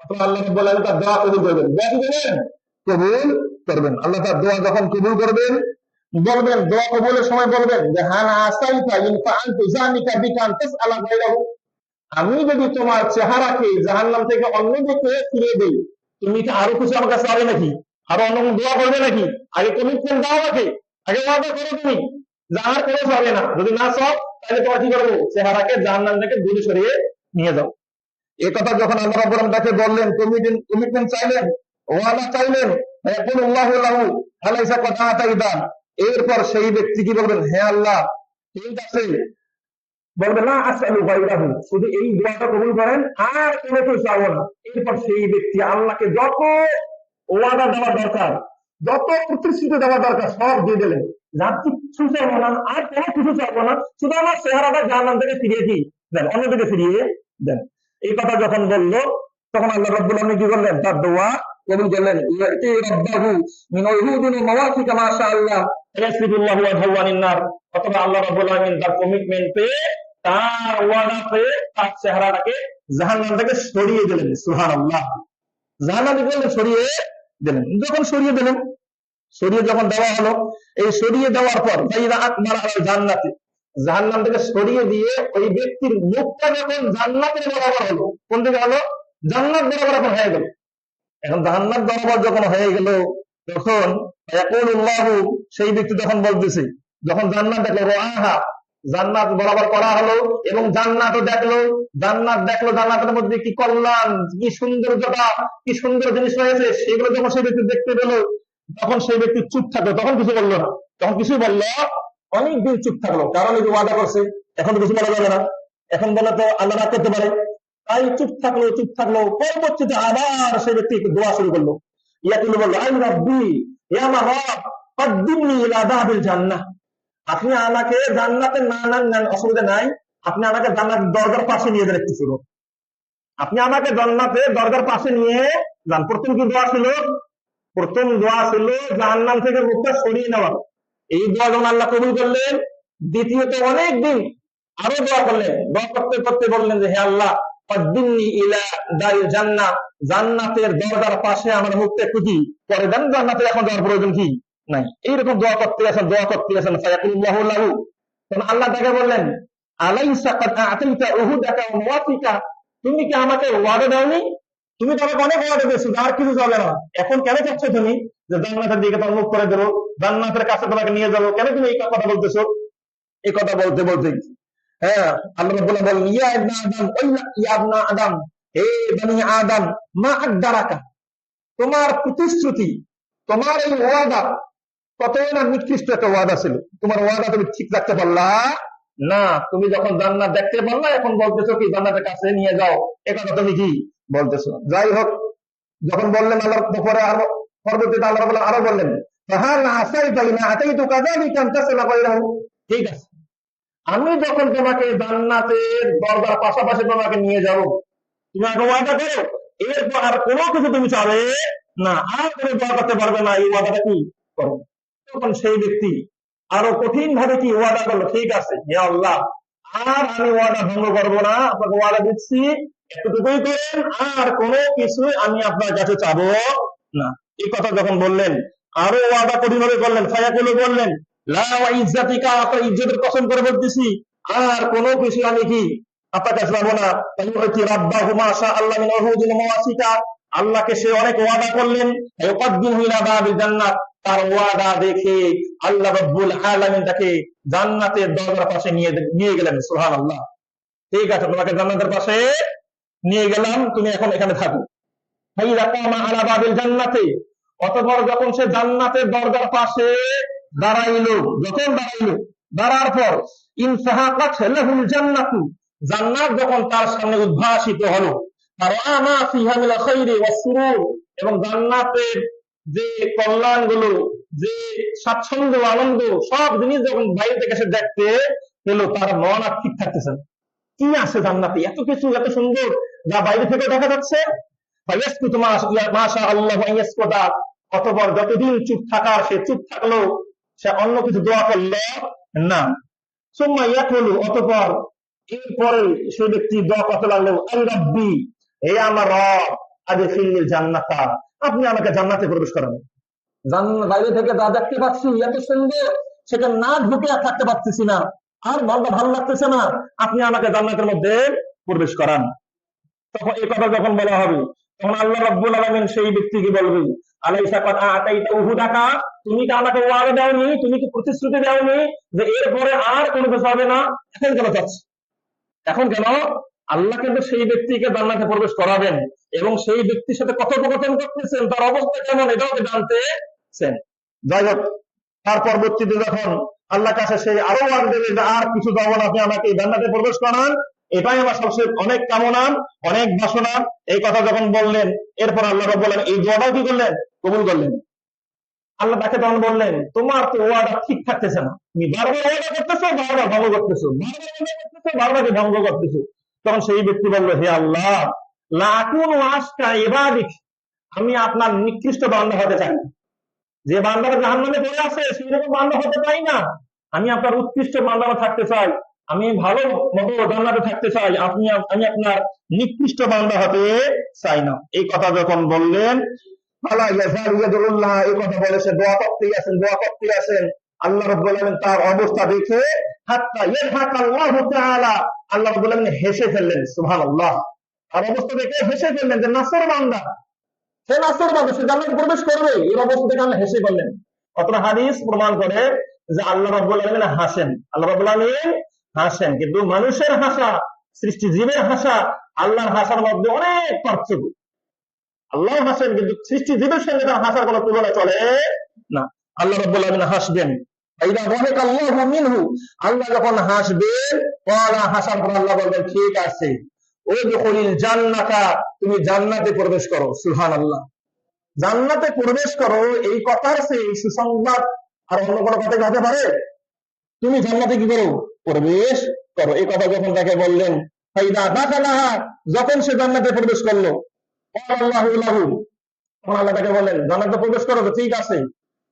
অথবা আল্লাহ রাব্বুল আলামিন তার দোয়া কবুল করবেন, দোয়া দিবেন, কবুল করবেন। আল্লাহ তার দোয়া যখন কবুল করবেন, বলবেন, দোয়া কবুলের সময় বলবেন যে হানা আসাইতা ইন ফাআলতু যালিকা বিকা আন তাসআলা গায়রাহু, আমি যদি তোমার চেহারাকে জাহান্নাম থেকে অন্যদিকে ফিরিয়ে দেই, তুমি কি আরো কিছু আমার কাছে চাবে নাকি? আরো অন্য দোয়া করবে নাকি? আগে কমিটমেন্ট দাও নাকি? আগে ওয়াদা করো তুমি জাহার করে যাবে না, যদি না চাও তাহলে তোমার কি করবো, চেহারাকে জাহান্নাম থেকে দূরে সরিয়ে নিয়ে যাও। এই কথা যখন আল্লাহ রাব্বুল আলামিন তাকে বললেন, কমিটমেন্ট চাইলেন, ওয়াদা চাইলেন, ইয়াকুলুল্লাহু লাহু আলাইসা কথা আতাইদা, এরপর সেই ব্যক্তি কি বলবেন, হে আল্লাহ, ঠিক আছে, বলবে না আসআলু গায়রাহু, শুধু এই দোয়াটা কবুল করেন, আর কোনো কিছু চাবো না। এরপর সেই ব্যক্তি আল্লাহকে যত ওয়াদা দেওয়া দরকার, যত প্রতিশ্রুতি দেওয়া দরকার সব দিয়ে দিলেন, যার কিছু চাবো না, আর কোনো কিছু চাবো না, শুধু আমার চেহারাটা জাহান্নাম থেকে ফিরিয়ে কি দেন, অন্যদিকে ফিরিয়ে দেন। এই কথা যখন বললো, তখন আল্লাহ রাব্বুল আলামিন কি করলেন, তার দোয়া কবুল করলেন। ইয়াতি রাব্বাহু মিন উহুদিন মাওয়াসিকা মাশাআল্লাহ ইয়াসরিফুল্লাহু ওয়াজহু আনিন নার, অথবা আল্লাহ রাব্বুল আলামিন তার কমিটমেন্ট পেয়ে, তার ওয়াদা পেয়ে তার চেহারাটাকে জাহান্নাম থেকে সরিয়ে দিলেন। সুবহানাল্লাহ, জাহান্নাম থেকে সরিয়ে দিলেন। যখন সরিয়ে দিলেন, সরিয়ে যখন দেওয়া হলো, এই সরিয়ে দেওয়ার পর ফাইদা আকবার আল জান্নাতি, জাহান্নাম থেকে সরিয়ে দিয়ে ওই ব্যক্তির মুখটা যখন জান্নাতের বরাবর হলো, কোন দিকে হলো, জান্নাত বরাবর এখন হয়ে গেল। এখন জান্নাত বরাবর যখন হয়ে গেল, তখন ইয়াকুলুল্লাহু, সেই ব্যক্তি তখন বলতেছে, যখন জান্নাত দেখলো, রাহা, জান্নাত বরাবর করা হলো এবং জান্নাতও দেখলো, জান্নাত দেখলো, জান্নাতের মধ্যে কি কল্যাণ, কি সৌন্দর্যতা, কি সুন্দর জিনিস রয়েছে, সেগুলো যখন সেই ব্যক্তি দেখতে পেল, তখন সেই ব্যক্তি চুপ থাকলো, তখন কিছু বললো না, তখন কিছু বললো, অনেকদিন চুপ থাকলো, কারণ এই যে ওয়াদা করছে, এখন কিছু বলা যাবে না, এখন বলে তো আল্লাহ না করতে পারে, তাই চুপ থাকলো, চুপ থাকলো। পরবর্তীতে আবার সেই ব্যক্তি দোয়া শুরু করলো, ইয়াকুল বললো, আই রাব্বি, ইয়া আমার রব, কদ্দিমনি ইলা বাবিল জান্নাহ, আপনি আমাকে জান্নাতে না নেন অসুবিধা নাই, আপনি আমাকে জান্নাতের দরজার পাশে নিয়ে যান একটু ছিল, আপনি আমাকে জান্নাতে দরজার পাশে নিয়ে যান। প্রথম কি দোয়া ছিল? প্রথম দোয়া ছিল জাহান্নাম থেকে মুখটা সরিয়ে নেওয়া, এই দোয়া যখন আল্লাহ কবুল করলেন, দ্বিতীয়ত অনেক দিন আরো দোয়া করলেন, দোয়া করতে করতে বললেন যে হে আল্লাহ, কদ্দিমনি ইলা দারিল জান্নাহ, জান্নাতের দরজার পাশে আমার মুখটা একটু কি করে দেন, জান্নাতে এখন যাওয়ার প্রয়োজন কি নাই। এইরকম দোয়া করতে গেছেন, দোয়া করতে গেছেন, ফায়াকুল্লাহু লাহু, তখন আল্লাহ তাকে বললেন, আলাইসা কাদ আতাইতা উহুদাকা ওয়া মাওয়াতিকা, তুমি কি আমাকে ওয়াদা দাওনি? তুমি তো আমাকে অনেক ওয়াদা দিয়েছো, আর কিছু যাবে না, এখন কেন চাচ্ছ তুমি যে জান্নাতের দিকে তোমার মুখ করে দেবো, জান্নাতের কাছে তোমাকে নিয়ে যাবো, কেন তুমি এই কথা বলতেছো? এই কথা বলতে বলতে, হ্যাঁ, আল্লাহ রাব্বুল আলামিন বলেন, ইয়া ইবনা আদম, ইয়া ইবনা আদম, হে বনি আদম মা আদারাকা, তোমার প্রতিশ্রুতি, তোমার এই ওয়াদা কতই না নিকৃষ্ট একটা ওয়াদা ছিল, তোমার ওয়াদা তুমি ঠিক রাখতে পারলা না। তুমি যখন জান্নাত দেখতে পারলা, এখন বলতেছো কি জান্নাতের কাছে নিয়ে যাও, এটা তুমি কি বলতেছো। যাই হোক, যখন বললেন আল্লাহ পরে আরো পরবর্তীতে আল্লাহ রাব্বুল আরো বললেন, ফাহাল আসাইতা ইন আতাইতু কাযালিকা তাসলা গায়রাহু, ঠিক আছে, আমি যখন তোমাকে জান্নাতের দরজার পাশাপাশি তোমাকে নিয়ে যাব, তুমি আগে ওয়াদা করো, এরপর আর কোনো কিছু তুমি চাবে না, আর কোনো দোয়া করতে পারবে না, এই ওয়াদাটা কি করো। তখন সেই ব্যক্তি আরো কঠিন ভাবে কি ওয়াদা করলো, ঠিক আছে হে আল্লাহ, আর আমি ওয়াদা ভঙ্গ করবো না, আপনাকে ওয়াদা দিচ্ছি, এতটুকুই করেন, আর কোনো কিছু আমি আপনার কাছে চাবো না। এই কথা যখন বললেন, আরো ওয়াদা কঠিন ভাবে করলেন, ফায়াকুলু বললেন, লা ওয়া ইজ্জাতিকা, আপনার ইজ্জতের কসম করে বলতেছি, আর কোনো কিছু আমি কি আপনার কাছে যাবো না। ফায়ুতি রাব্বাহু মা শা আল্লাহ মিন উহুদিন মাওয়াসিকা, আল্লাহকে সে অনেক ওয়াদা করলেন, ফায়ুকাদ্দিমু ইলা বাবিল জান্নাত, তার ওয়াদা দেখে আল্লাহ রাব্বুল আলামিন তাকে জান্নাতের দরজার পাশে নিয়ে গেলেন। সুবহানাল্লাহ, ঠিক আছে, তোমাকে জান্নাতের পাশে নিয়ে গেলাম, তুমি এখন এখানে থাকো। ফাইযা কামা আলা বাবিল জান্নাতি, অতঃপর যখন সে জান্নাতের দরজার পাশে দাঁড়াইলো, দাঁড়ার পর ইনসাহাকাত লাহুল জান্নাতু, জান্নাত যখন তার সামনে উদ্ভাসিত হলো, আর আমা ফিহা মিল খাইরি ওয়াস সুরুর, এবং জান্নাতের যে কল্যাণগুলো, যে স্বাচ্ছন্দ্য আনন্দ, সব জিনিস যখন বাইরে থেকে সে দেখতে পেলো, তার মন আর ঠিক থাকতেছে না। কি আছে জান্নাতে, এত কিছু, এত সুন্দর, যা বাইরে থেকে দেখা যাচ্ছে। অতঃপর যতদিন চুপ থাকার সে চুপ থাকলো, সে অন্য কিছু দোয়া করলো না। সুম্মা ইয়াকুলু, অতঃপর এরপরে সে ব্যক্তি দোয়া করতে লাগলো, আই রাব্বি, হে আমার রব, আদখিলনিল জান্নাতা, আপনি আমাকে জান্নাতে প্রবেশ করান। বাইরে থেকে যা দেখতে পাচ্ছি এত সুন্দর, সেটা না ঢুকে আর থাকতে পারতেছি না, আর মনটা ভালো লাগতেছে না, আপনি আমাকে জান্নাতের মধ্যে প্রবেশ করান। তখন এই কথা যখন বলা হবে, তখন আল্লাহ রাব্বুল আলামিন সেই ব্যক্তিকে বলবে, আলাইসা কাদ আতাইতা উহুদাকা, তুমি কি আমাকে ওয়াদা দাওনি, তুমি কি প্রতিশ্রুতি দাওনি যে এরপরে আর কোনো কিছু হবে না, এখন কেন চাচ্ছ, এখন কেন? আল্লাহ কিন্তু সেই ব্যক্তিকে জান্নাতে প্রবেশ করাবেন, এবং সেই ব্যক্তির সাথে কথোপকথন করতেছেন, তার অবস্থা কেমন এটাও জানতেছেন। যাই হোক, তার পরবর্তীতে যখন আল্লাহ কাছে সেই আরো ওয়াদা দেবে যে আর কিছু দেবো না, আপনি আমাকে জান্নাতে প্রবেশ করান, এটাই আমার সবচেয়ে অনেক কামনা, অনেক বাসনা, এই কথা যখন বললেন, এরপর আল্লাহ রাব্বুল আলামিন এই দোয়াটাও কি করলেন, কবুল করলেন। আল্লাহ তাকে তখন বললেন, তোমার তো ওয়াদা ঠিক থাকতেছে না, তুমি বারবার ওয়াদা করতেছো, বারবার ভঙ্গ করতেছো, বারবার ভঙ্গ করতেছো। তখন সেই ব্যক্তি বলল, হে আল্লাহ, লা আকুনু আশকা ইবাদিক, আমি আপনার নিকৃষ্ট বান্দা হতে চাই না, যে বান্দারা জাহান্নামে পড়ে আছে সেই রকম বান্দা হতে চাই না, আমি আপনার উৎকৃষ্ট বান্দা থাকতে চাই, আমি ভালো মতো জান্নাতে থাকতে চাই, আমি আপনার নিকৃষ্ট বান্দা হতে চাই না। এই কথা যখন বললেন, এই কথা বলে সে দোয়া করতেই আছেন। আল্লাহ রাব্বুল আলামিন তার অবস্থা দেখে হাত্তা ইয়াদহাকাল্লাহু তাআলা, আল্লাহ রাব্বুল আলামিন হেসে ফেললেন। সুবহানাল্লাহ, তার অবস্থা দেখে হেসে ফেললেন যে নাসর বান্দা, সে নাসর বান্দা, সে জান্নাতে প্রবেশ করবে, এই অবস্থা দেখে আল্লাহ হেসে ফেললেন। অতটা হাদিস প্রমাণ করে যে আল্লাহ রাব্বুল আলামিন হাসেন, আল্লাহ রাব্বুল আলামিন হাসেন, কিন্তু মানুষের হাসা, সৃষ্টি জীবের হাসা, আল্লাহর হাসার মধ্যে অনেক পার্থক্য। আল্লাহ হাসেন, কিন্তু সৃষ্টি জীবের সঙ্গে তার হাসার কোনো তুলনা চলে না। আল্লাহ রাব্বুল আলামিন হাসবেন, আল্লাহ যখন হাসবেন, হাসার পর আল্লাহ বলবেন, ঠিক আছে, উদখুলিল জান্নাতা, তুমি জান্নাতে প্রবেশ করো। সুবহানাল্লাহ, জান্নাতে প্রবেশ করো, এই কথার সেই সুসংবাদ আর অন্য কোনো কথা হতে পারে? তুমি জান্নাতে কি করো, প্রবেশ করো, এই কথা যখন তাকে বললেন, ফাইদা দাখালাহা, যখন সে জান্নাতে প্রবেশ করলো, আল্লাহু লাহু, আল্লাহ তাকে বললেন, জান্নাতে প্রবেশ করো, ঠিক আছে,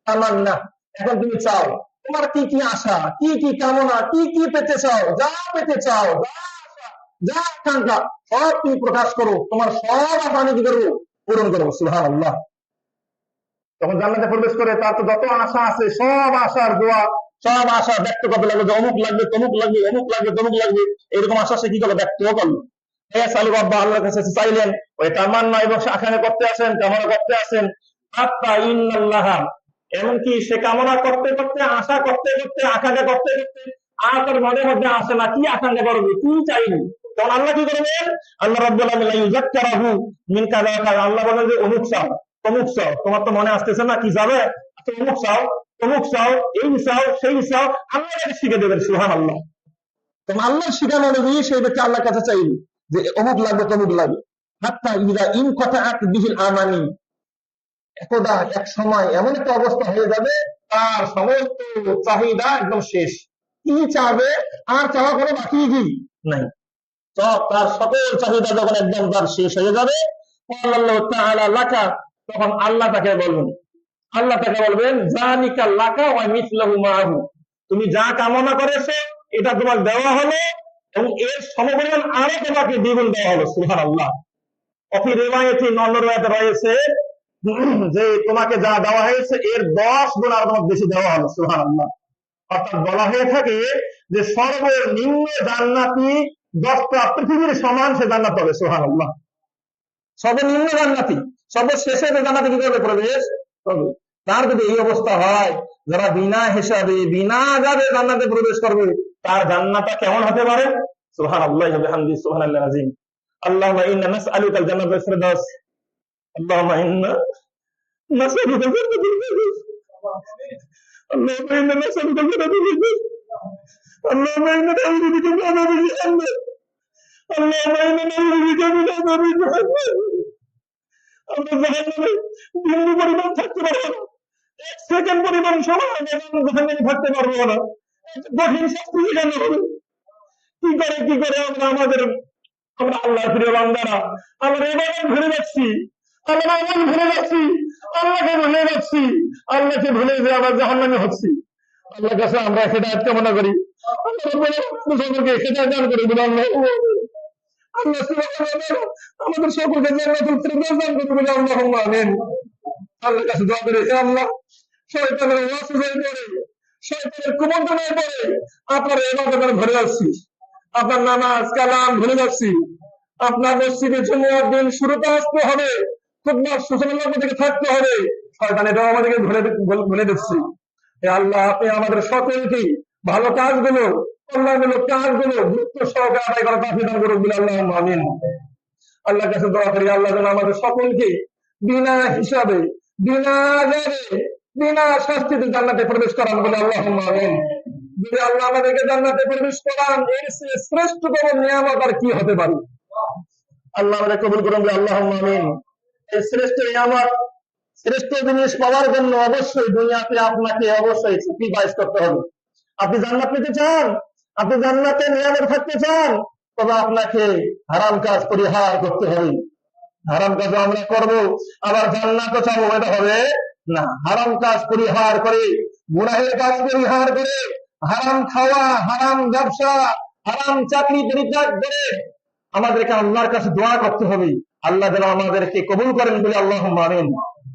তামান্না, এখন তুমি চাও, তোমার কি কি আশা, কি কি কামনা, কি কি পেতে চাও, যা পেতে চাও, যা আশা, যা আকাঙ্ক্ষা, সব তুমি প্রকাশ করো, তোমার সব আশা আমি কি করবো, পূরণ করবো। সুবহানাল্লাহ, তখন জান্নাতে প্রবেশ করে তার তো যত আশা আছে, সব আশার দোয়া, সব আশা ব্যক্ত করতে লাগলো যে অমুক লাগবে, তমুক লাগবে, অমুক লাগবে, তমুক লাগবে, এরকম আশা সে কি করলো, ব্যক্ত করলো। আল্লাহর কাছে চাইলেন, ওই তামান্না এবং আকাঙ্ক্ষা করতে আসেন, কামনা করতে আসেন, হাত্তা ইন্নাল্লাহ, এমনকি সে কামনা করতে করতে, আশা করতে করতে, আকাঙ্ক্ষা করতে করতে, আর তার মনের মধ্যে আসে না কি আকাঙ্ক্ষা করবে, কি চাইবে, তখন আল্লাহ কি করবেন? আল্লাহ রাব্বুল আলামিন লা ইউযাক্কারহু মিন কাযা কাযা, আল্লাহ বলেন যে অমুক চাও, তমুক চাও। তোমার তো মনে আসতেছে না কি যাবে? আচ্ছা অমুক চাও, তমুক চাও, এই চাও, সেই চাও, আল্লাহ তাকে শিখে দেবেন। সুবহানাল্লাহ। তখন আল্লাহর শিখানো অনুযায়ী সেই ব্যক্তি আল্লাহর কাছে চাইবে যে অমুক লাগবে, তমুক লাগবে। হাত্তা ইযা ইনকাতাআত বিহিল আমানি, একদা এক সময় এমন একটা অবস্থা হয়ে যাবে তার সমস্ত চাহিদা একদম শেষ। কি চাবে আর চাওয়া কোনো বাকি কি নাই। সব তার সকল চাহিদা যখন একদম তার শেষ হয়ে যাবে, আল্লাহ তাআলা লাকা, তখন আল্লাহ তাকে বলবেন, আল্লাহ তাকে বলবেন জানিকা লাকা ওয়া মিসলুহু মাহু, তুমি যা কামনা করেছো এটা তোমাকে দেওয়া হলো এবং এর সমপরিমাণ আরো তোমাকে দ্বিগুণ দেওয়া হলো। সুবহানাল্লাহ। অফি রিওয়ায়াতিন, অন্য রিওয়ায়াতে রয়েছে যে তোমাকে যা দেওয়া হয়েছে এর 10 গুণ আরো তোমাকে বেশি দেওয়া হলো। সুবহানাল্লাহ। অর্থাৎ বলা হয়ে থাকে যে সর্বনিম্ন জান্নাতি 10টা পৃথিবীর সমান সে জান্নাত পাবে। সুবহানাল্লাহ। সর্বনিম্ন জান্নাতি, সর্বশেষে যে জান্নাতে কি করবে? প্রবেশ করবে। তার যদি এই অবস্থা হয়, যারা বিনা হিসাবে বিনা আযাবে জান্নাতে প্রবেশ করবে, তার জান্নাতটা কেমন হতে পারে? সুবহানাল্লাহি ওয়া বিহামদিহি, সুবহানাল্লাহিল আযীম। আল্লাহুম্মা ইন্না নাসআলুকাল জান্নাতাল ফিরদাউস, আল্লাহুম্মা ইন্না নাসআলুকাল জান্নাতাল ফিরদাউস, আল্লাহুম্মা ইন্না নাসআলুকাল জান্নাতাল ফিরদাউস, আল্লাহুম্মা ইন্না নাউযু বিকা মিন আযাবিল জাহান্নাম, আল্লাহুম্মা ইন্না নাউযু বিকা মিন আযাবিল জাহান্নাম। আমরা জাহান্নামে বিন্দু পরিমাণ থাকতে পারবো না, 1 সেকেন্ড পরিমাণ সময় আমরা জাহান্নামে থাকতে পারবো না। কঠিন শাস্তি যেখানে হবে। কি করে আমরা আল্লাহর প্রিয় বান্দারা আমরা ইবাদত ভুলে যাচ্ছি, আমরা আমল ভুলে যাচ্ছি, আল্লাহকে ভুলে যাচ্ছি, আল্লাহকে ভুলে যে আবার জাহান্নামে হচ্ছি। আল্লাহর কাছে আমরা হেদায়েত কামনা করি, আল্লাহ সকলকে হেদায়েত দান করে বলে আল্লাহ আমাদের সকলকে জান্নাতুল ফিরদাউস দান করে বলে আল্লাহুম্মা আমিন। আল্লাহর কাছে দোয়া করি, হে আল্লাহ, শয়তানের ওয়াসওয়াসায় পড়ে, শয়তানের কুমন্ত্রণায় পড়ে আপনার ইবাদতে ভরে যাচ্ছি, আপনার নামাজ কালাম ভুলে যাচ্ছি, আপনার মসজিদে জুমার দিন শুরুতে আসতে হবে, খুতবার সূচনার থেকে থাকতে হবে, শয়তান এটাও আমাদেরকে ভুলে দিচ্ছি। হে আল্লাহ, আপনি আমাদের সকলকে ভালো কাজগুলো, কল্যাণমূলক কাজগুলো গুরুত্ব সহকারে আদায় করার তৌফিক দান করুন বলে আল্লাহুম্মা আমিন। আল্লাহর কাছে দোয়া করি, আল্লাহ যেন আমাদের সকলকে বিনা হিসাবে বিনা আযাবে বিনা শাস্তিতে জান্নাতে প্রবেশ করান বলে আল্লাহুম্মা আমিন। যদি আল্লাহ আমাদেরকে জান্নাতে প্রবেশ করান, এর চেয়ে শ্রেষ্ঠতম নিয়ামত আর কি হতে পারে? আল্লাহ আমাদের কবুল করুন বলে আল্লাহুম্মা আমিন। এই শ্রেষ্ঠ নিয়ামত, শ্রেষ্ঠ জিনিস পাওয়ার জন্য অবশ্যই দুনিয়াতে আপনাকে অবশ্যই স্যাক্রিফাইস করতে হবে। আপনি জান্নাত পেতে চান, আপনি জান্নাতে নিয়ামত থাকতে চান, তবে আপনাকে হারাম কাজ পরিহার করতে হবে। হারাম কাজ আমরা করব আবার জান্নাতও চাবো, এটা হবে না। হারাম কাজ পরিহার করে, গুনাহের কাজ পরিহার করে, হারাম খাওয়া, হারাম ব্যবসা, হারাম চাকরি পরিত্যাগ করে আমাদেরকে আল্লাহর কাছে দোয়া করতে হবে, আল্লাহ যেন আমাদেরকে কবুল করেন বলে আল্লাহুম্মা আমিন।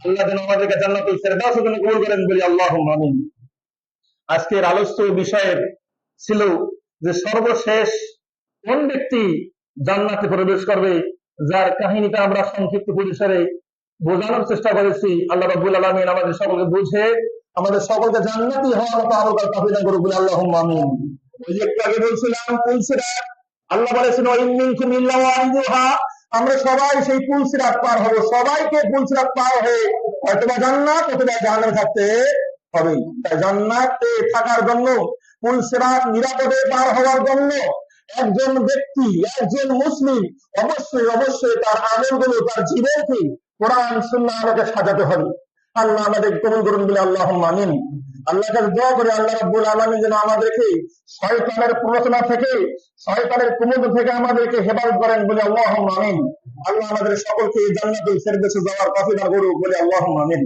আল্লাহ যেন আমাদেরকে জান্নাতুল ফিরদাউস কবুল করেন বলে আল্লাহুম্মা আমিন। আজকের আলোচ্য বিষয়ের ছিল যে সর্বশেষ কোন ব্যক্তি জান্নাতে প্রবেশ করবে, যার কাহিনীটা আমরা সংক্ষিপ্ত পরিসরে বোঝানোর চেষ্টা করেছি। আল্লাহ রাব্বুল আলামিন আমাদের সকলকে বুঝে আমাদের সকলকে জান্নাতি হওয়ার মতো আমল তৌফিক দান করুন বলে আল্লাহুম্মা আমিন। ওই যে একটু আগে বলছিলাম পুলসিরাত, আল্লাহ বলেছেন ওয়া ইন মিনকুম ইল্লা ওয়ারিদুহা, আমরা সবাই সেই পুলসিরাত পার হব, সবাইকে পুলসিরাত পার হয়ে হয়তোবা জান্নাত অথবা জাহান্নামে থাকতে হবে। তাই জান্নাতে থাকার জন্য, পুলসিরাত নিরাপদে পার হওয়ার জন্য একজন ব্যক্তি, একজন মুসলিম অবশ্যই তার আমলগুলো, তার জীবনকে কোরআন সুন্নাহ আলোকে সাজাতে হবে। আল্লাহ আমাদের কবুল করুন বলে আল্লাহুম্মা আমিন। আল্লাহর কাছে দোয়া করি, আল্লাহ রাব্বুল আলামিন যেন আমাদেরকে শয়তানের প্ররোচনা থেকে, শয়তানের কুমন্ত্র থেকে আমাদেরকে হেফাজত করেন বলে আল্লাহুম্মা আমিন। আল্লাহ আমাদের সকলকে জান্নাতুল ফিরদাউসে যাওয়ার তৌফিক দান করুন বলে আল্লাহুম্মা আমিন।